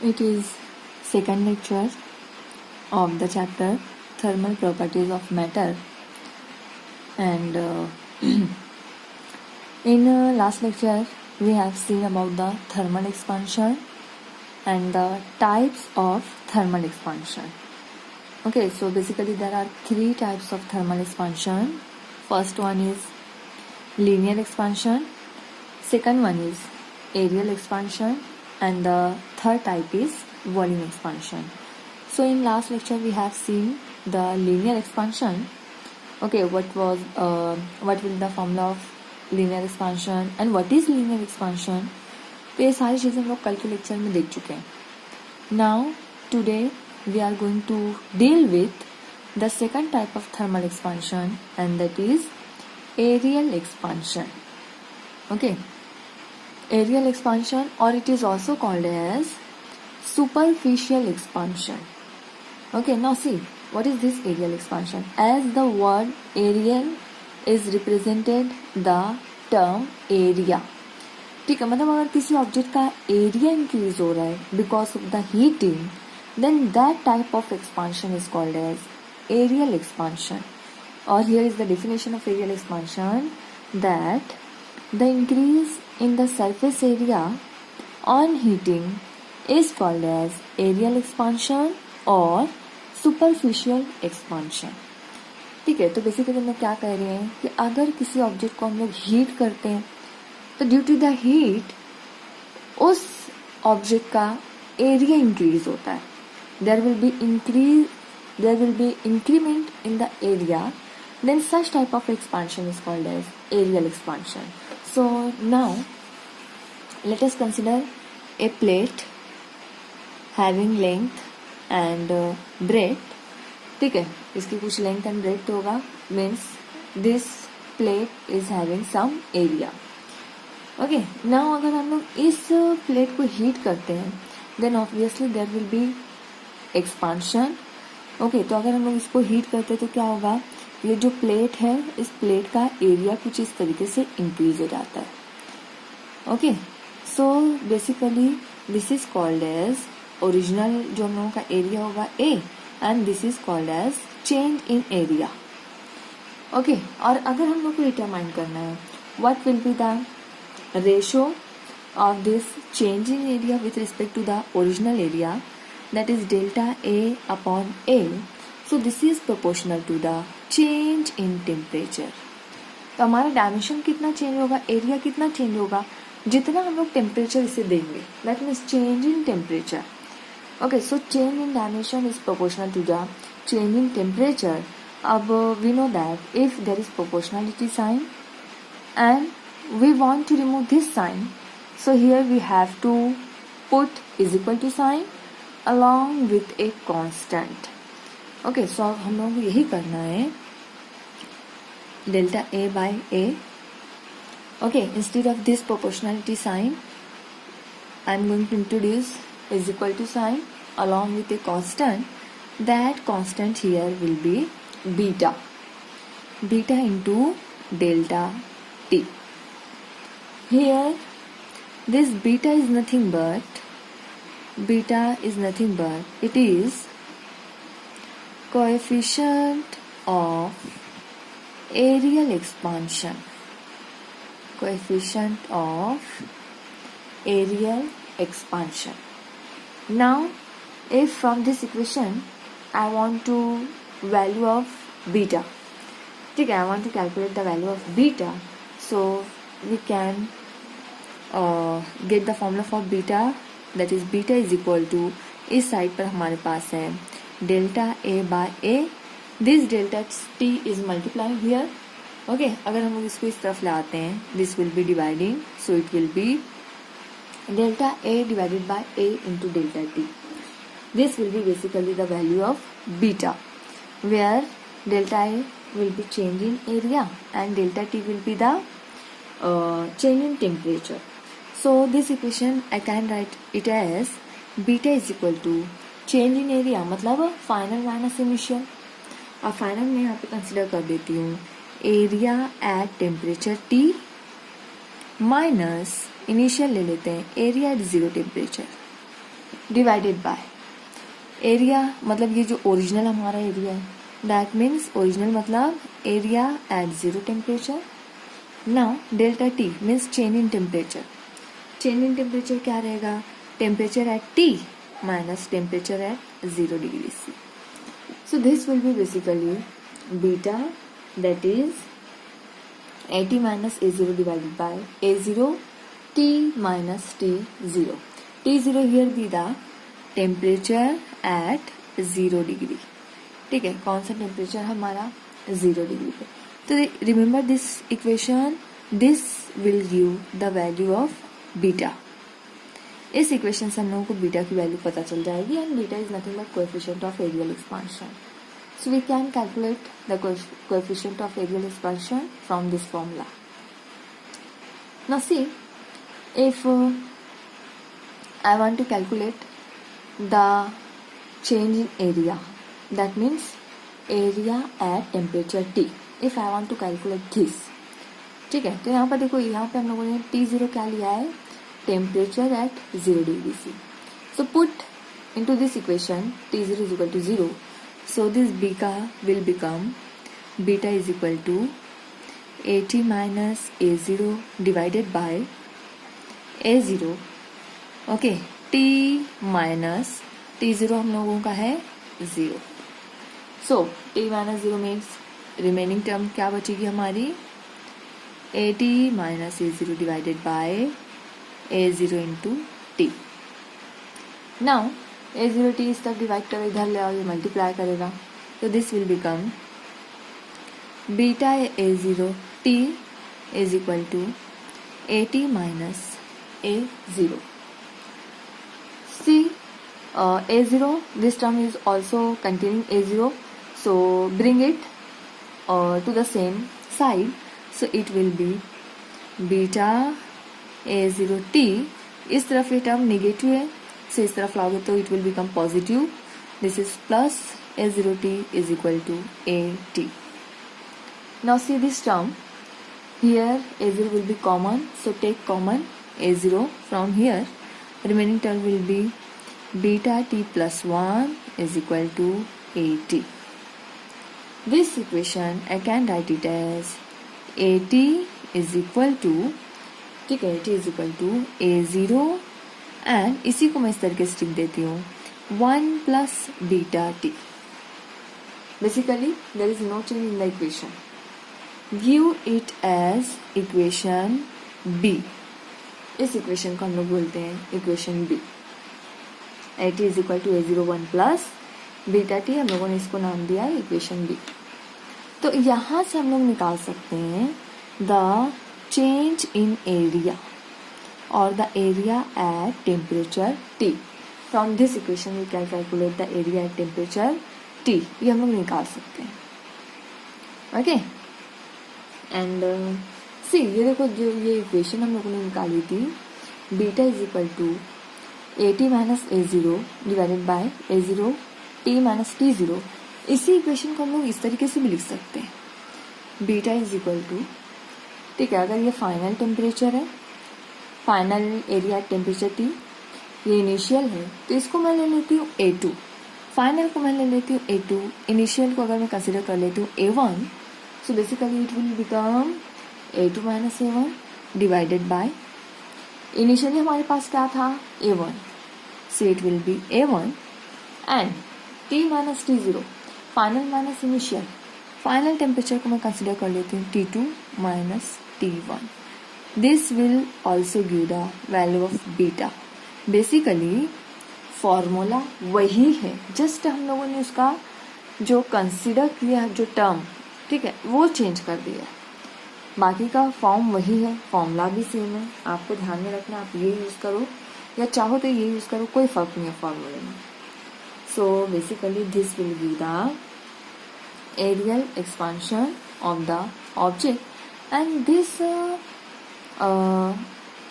It is second lecture of the chapter Thermal Properties of Matter, and in last lecture we have seen about the thermal expansion and the types of thermal expansion. Okay, so basically there are three types of thermal expansion. First one is linear expansion, second one is aerial expansion, and the third type is volume expansion. So in last lecture we have seen the linear expansion. Okay, what will the formula of linear expansion and what is linear expansion, तो ये सारी चीज़ें हम लोग कल के lecture में देख चुके हैं. Now today we are going to deal with the second type of thermal expansion, and that is aerial expansion. Okay, aerial expansion, or it is also called as superficial expansion. Okay, now see, what is this aerial expansion? As the word aerial is represented the term area. ठीक है, मतलब अगर किसी object का area increase हो रहा है because of the heating, then that type of expansion is called as areal expansion. और here is the definition of areal expansion, that the increase in the surface area on heating is called as aerial expansion or superficial expansion. ठीक है, तो basically हम लोग क्या कह रहे हैं कि अगर किसी ऑब्जेक्ट को हम लोग हीट करते हैं तो ड्यू टू द हीट उस ऑब्जेक्ट का एरिया इंक्रीज होता है. There will be increment in the area, then such type of expansion is called as areal expansion. So now let us consider a plate having length and breadth. ठीक है, इसकी कुछ length and breadth होगा, means this plate is having some area. Okay, now अगर हम लोग इस plate को हीट करते हैं then obviously there will be expansion. Okay, तो अगर हम लोग इसको हीट करते हैं तो क्या होगा, ये जो प्लेट है इस प्लेट का एरिया कुछ इस तरीके से इंक्रीज हो जाता है. Okay, so basically this is called as original जो हम लोगों का एरिया होगा A, and this is called as change in area. Okay, और अगर हम लोग को डिटरमाइन करना है what will be the ratio of this change in area with respect to the original area, that is delta A upon A. So this is proportional to the change in temperature. तो हमारा dimension कितना change होगा, area कितना change होगा, जितना हम लोग temperature इसे देंगे, that means change in temperature. Okay, so change in dimension is proportional to the change in temperature. अब we know that if there is proportionality sign and we want to remove this sign, so here we have to put is equal to sign along with a constant. Okay, so अब हम लोगों को यही करना है, delta A by A. Okay, instead of this proportionality sign I am going to introduce is equal to sign along with a constant. That constant here will be beta, beta into delta T. Here this beta is nothing but it is coefficient of aerial expansion. Coefficient of aerial expansion. Now if from this equation I want to value of beta, ठीक है, I want to calculate the value of beta, so we can get the formula for beta, that is beta is equal to, इस side पर हमारे पास है delta A by A. This delta T is multiplying here. Okay, अगर हम लोग इसको इस तरफ लाते हैं this will be dividing, so it will be delta A divided by A into delta T. This will be basically the value of beta, where delta A will be change in area and delta T will be the change in temperature. So this equation I can write it as beta is equal to change in area, मतलब final minus initial. और final में यहाँ पे consider कर देती हूँ area at temperature T minus initial ले लेते हैं area at zero temperature. Divided by area, मतलब ये जो ओरिजिनल हमारा एरिया है, दैट मीन्स ओरिजिनल मतलब area at zero temperature. Now delta T means change in temperature. Change in temperature क्या रहेगा? Temperature at T minus temperature at 0 degree C. So this will be basically beta, that is AT minus A0 divided by A0 T minus T0. T0 here be the temperature at 0 degree. ठीक है, कौन सा temperature हमारा 0 degree पे. तो remember this equation, this will give the value of beta. इस equation से हम लोगों को बीटा की वैल्यू पता चल जाएगी and beta is nothing but coefficient of areal expansion. So we can calculate the coefficient of areal expansion from this formula. Now see, if I want to calculate the change in area, that means area at temperature T. If I want to calculate this, ठीक है, तो यहाँ पर देखो, यहाँ पे हम लोगों ने T0 क्या लिया है? Temperature at 0 degree C. So put into this equation T0 is equal to 0. So this beta will become beta is equal to AT minus A0 divided by A0. Okay, T minus T0 हम लोगों का है 0. So T minus 0 means remaining term क्या बचेगी हमारी? AT minus A0 divided by A0 into T. Now A0 T इस तक divide करो, इधर ले आओ, ये मल्टीप्लाई करेगा, तो this will become beta A0 T is equal to AT minus A0. See A0, this term is also containing A0, so bring it to the same side, so it will be beta A0 T. इस तरफ ये term negative है, से इस तरफ लाओगे तो it will become positive. This is plus A0 T is equal to AT. Now see this term here, A0 will be common, so take common A0 from here. Remaining term will be beta T plus 1 is equal to AT. This equation I can write it as AT is equal to, ठीक है, AT is equal to A0 and इसी को मैं इस तरीके से लिख देती हूँ 1 plus beta T. Basically there is no change in the equation. Give it as equation B. इस इक्वेशन को हम लोग बोलते हैं equation B. AT is equal to A0 1 plus beta T, हम लोगों ने इसको नाम दिया है इक्वेशन बी. तो यहाँ से हम लोग निकाल सकते हैं the change in area or the area at temperature T. From this equation we can calculate the area at temperature T. ये हम लोग निकाल सकते हैं. ओके, एंड सी ये देखो, जो ये इक्वेशन हम लोगों ने निकाली थी, beta is equal to AT minus A0 divided by A0 T minus T0. इसी इक्वेशन को हम लोग इस तरीके से भी लिख सकते हैं. बीटा इज इक्वल टू, ठीक है, अगर ये फाइनल टेम्परेचर है, फाइनल एरिया टेम्परेचर T, ये इनिशियल है, तो इसको मैं ले लेती हूँ A2. फाइनल को मैं ले लेती हूँ A2. इनिशियल को अगर मैं कंसिडर कर लेती हूँ A1, so basically it will become A2 minus A1 divided by, initially हमारे पास क्या था? A1, so it will B A1 and T minus T0, final minus initial. Final temperature को मैं कंसिडर कर लेती हूँ T2 minus T1. This will also give the value of beta. Basically formula वही है, जस्ट हम लोगों ने उसका जो कंसिडर किया जो टर्म, ठीक है, वो चेंज कर दिया. बाकी का फॉर्म वही है, फॉर्मूला भी सेम है. आपको ध्यान में रखना, आप ये यूज़ करो या चाहो तो ये यूज़ करो, कोई फ़र्क नहीं है फॉर्मूले में. So basically this will be the areal expansion of the object and this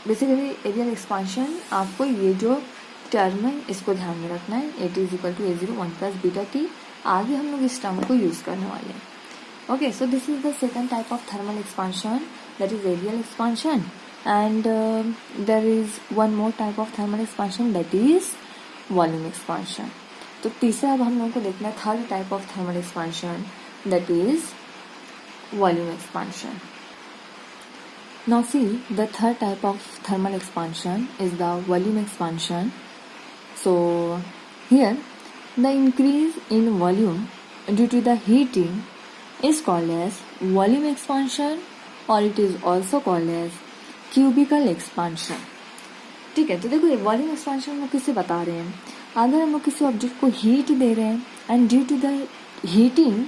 basically areal expansion. आपको ये जो टर्म है इसको ध्यान में रखना है. AT is equal to A0 1 plus beta T. आगे हम लोग इस टर्म को यूज़ करने वाले हैं. Okay, so this is the second type of thermal expansion, that is areal expansion. And there is one more type of thermal expansion, that is volume expansion. तो तीसरा अब हम लोगों को देखना है third type of thermal expansion, that is volume expansion. Now see, the third type of thermal expansion is the volume expansion. So here the increase in volume due to the heating is called as volume expansion, or it is also called as cubical expansion. ठीक है, तो देखो ये volume expansion हम किसे बता रहे हैं, अगर हम लोग किसी ऑब्जेक्ट को हीट दे रहे हैं and due to the heating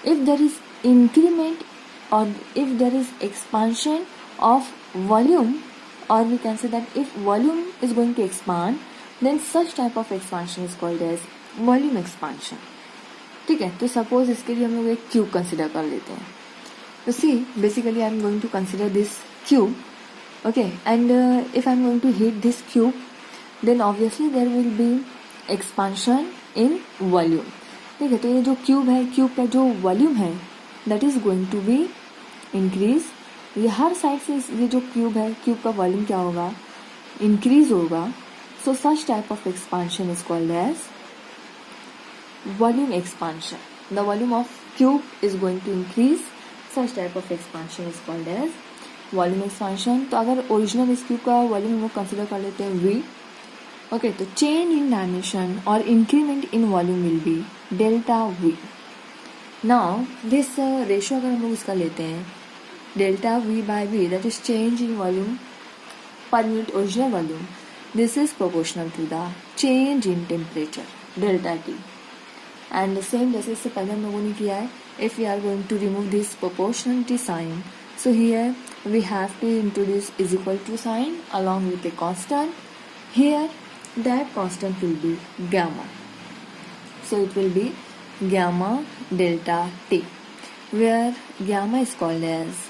if there is increment और if there is expansion of volume, or we can say that if volume is going to expand, then such type of expansion is called as volume expansion. ठीक है, तो suppose इसके लिए हम लोग एक cube consider कर लेते हैं. तो see basically I am going to consider this cube, okay, and if I am going to heat this cube then obviously there will be expansion in volume. ठीक है, तो ये जो क्यूब है, क्यूब का जो वॉल्यूम है that is going to be increase. ये हर साइड से ये जो क्यूब है, क्यूब का वॉल्यूम क्या होगा, इंक्रीज होगा. So such type of expansion is called as volume expansion. The volume of cube is going to increase, such type of expansion is called as volume expansion. तो अगर original इस cube का volume हम लोग consider कर लेते हैं v, okay, तो चेंज इन डायमेंशन और increment in volume will be delta v. Now this ratio अगर हम लोग इसका लेते हैं delta v by v, that is change in volume per unit original volume, this is proportional to the change in temperature delta T. And the same जैसे इससे पहले हम लोगों ने किया है, if we are going to remove this proportionality sign, so here we have to introduce is equal to sign along with a constant. Here that constant will be gamma, so it will be gamma delta T, where gamma is called as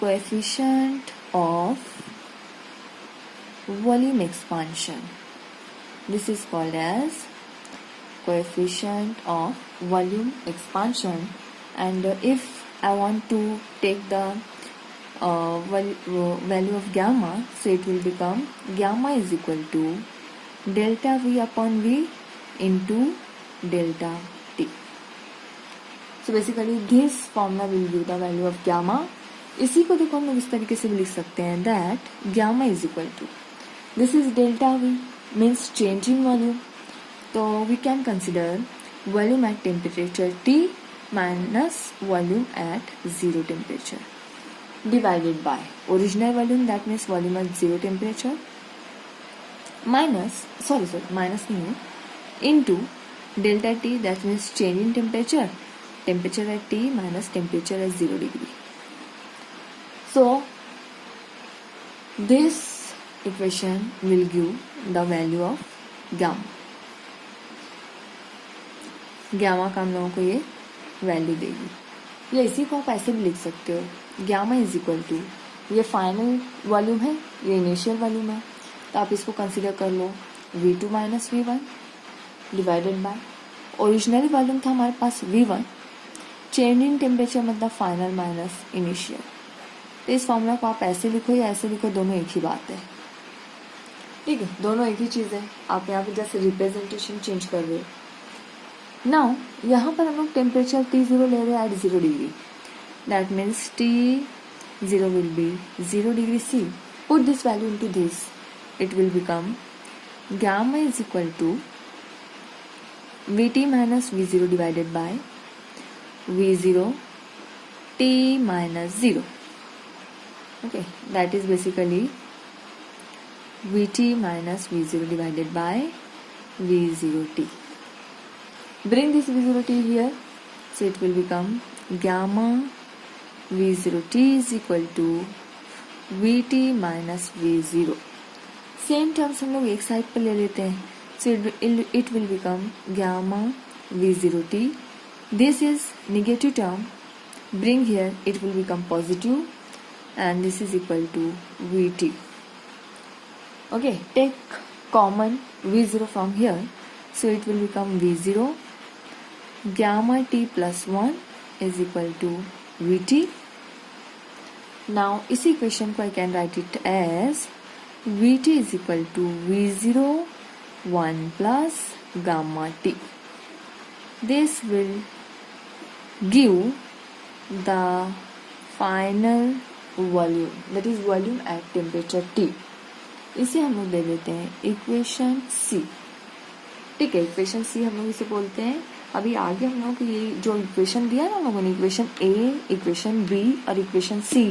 coefficient of volume expansion. This is called as coefficient of volume expansion. And if I want to take the value of gamma, so it will become gamma is equal to delta v upon v into delta t. So basically this formula will give the value of gamma. इसी को देखो हम लोग इस तरीके से भी लिख सकते हैं that gamma is equal to this is delta V means change in volume. तो we can consider volume at temperature T minus volume at zero temperature divided by original volume, that means volume at zero temperature minus minus नहीं है, into delta T, that means change in temperature, temperature at T minus temperature at 0 degree. So this equation will give the value of gamma. Gamma का हम लोगों को ये value देगी, या इसी को आप ऐसे भी लिख सकते हो, gamma इज इक्वल टू ये फाइनल वॉल्यूम है, ये इनिशियल वॉल्यूम है, तो आप इसको कंसिडर कर लो V2 minus V1 divided by original volume था हमारे पास V1, चेंज इन टेम्परेचर मतलब फाइनल माइनस इनिशियल. तो इस फॉर्मूला को आप ऐसे लिखो या ऐसे लिखो, दोनों एक ही बात है. ठीक है, दोनों एक ही चीज़ है, आप यहाँ पे जैसे रिप्रेजेंटेशन चेंज कर रहे हो. नाउ यहाँ पर हम लोग टेम्परेचर T0 ले रहे हैं at 0 degree, that means T0 will be 0 degree C. Put this value into this, it will become gamma is equal to VT minus V0 divided by V0 T minus 0. Okay, that is basically Vt minus V0 divided by V0t. Bring this V0t here, so it will become gamma V0t is equal to Vt minus V0. Same terms हम लोग एक side पर ले लेते हैं, so it will become gamma V0t. This is negative term, bring here, it will become positive. And this is equal to Vt. Okay, take common V0 from here, so it will become V0 gamma T plus 1 is equal to Vt. Now इस equation को I can write it as Vt is equal to V0 1 plus gamma T. This will give the final volume, that is volume at temperature T. इसे हम लोग दे देते हैं equation सी. ठीक है, equation सी हम लोग इसे बोलते हैं. अभी आगे हम लोग ये जो इक्वेशन दिया ना हम लोगों ने, इक्वेशन ए, इक्वेशन बी और इक्वेशन सी,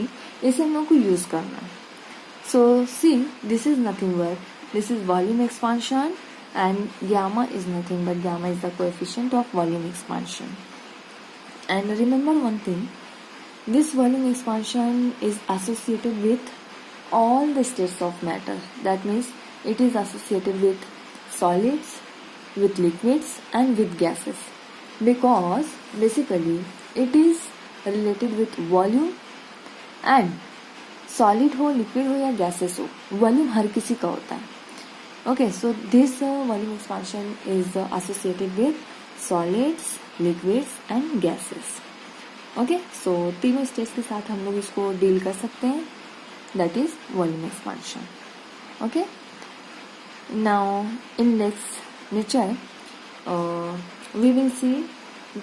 इसे हम लोग को यूज करना है. So C, this is nothing but, this is volume expansion and gamma is nothing but gamma is the coefficient of volume expansion. And remember one thing, this volume expansion is associated with all the states of matter. That means it is associated with solids, with liquids and with gases, because basically it is related with volume. and solid हो, liquid हो या gases हो, volume हर किसी का होता है. Okay, so this volume expansion is associated with solids, liquids and gases. Okay, so तीनों stage के साथ हम लोग इसको डील कर सकते हैं. That is volume expansion. Okay, now in next lecture we will see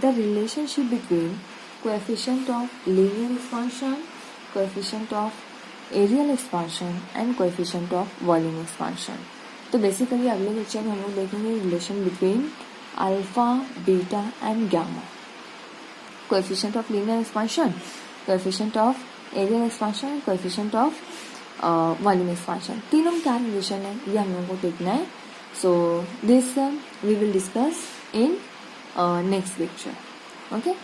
the relationship between coefficient of linear expansion, coefficient of areal expansion and coefficient of volume expansion. तो बेसिकली अगले लेक्चर में हम लोग देखेंगे relation between alpha, beta and gamma, coefficient of linear expansion, coefficient of areal expansion, coefficient of volume expansion. तीनों में क्या relation है ये हम लोगों को देखना है. So this we will discuss in next lecture. Okay.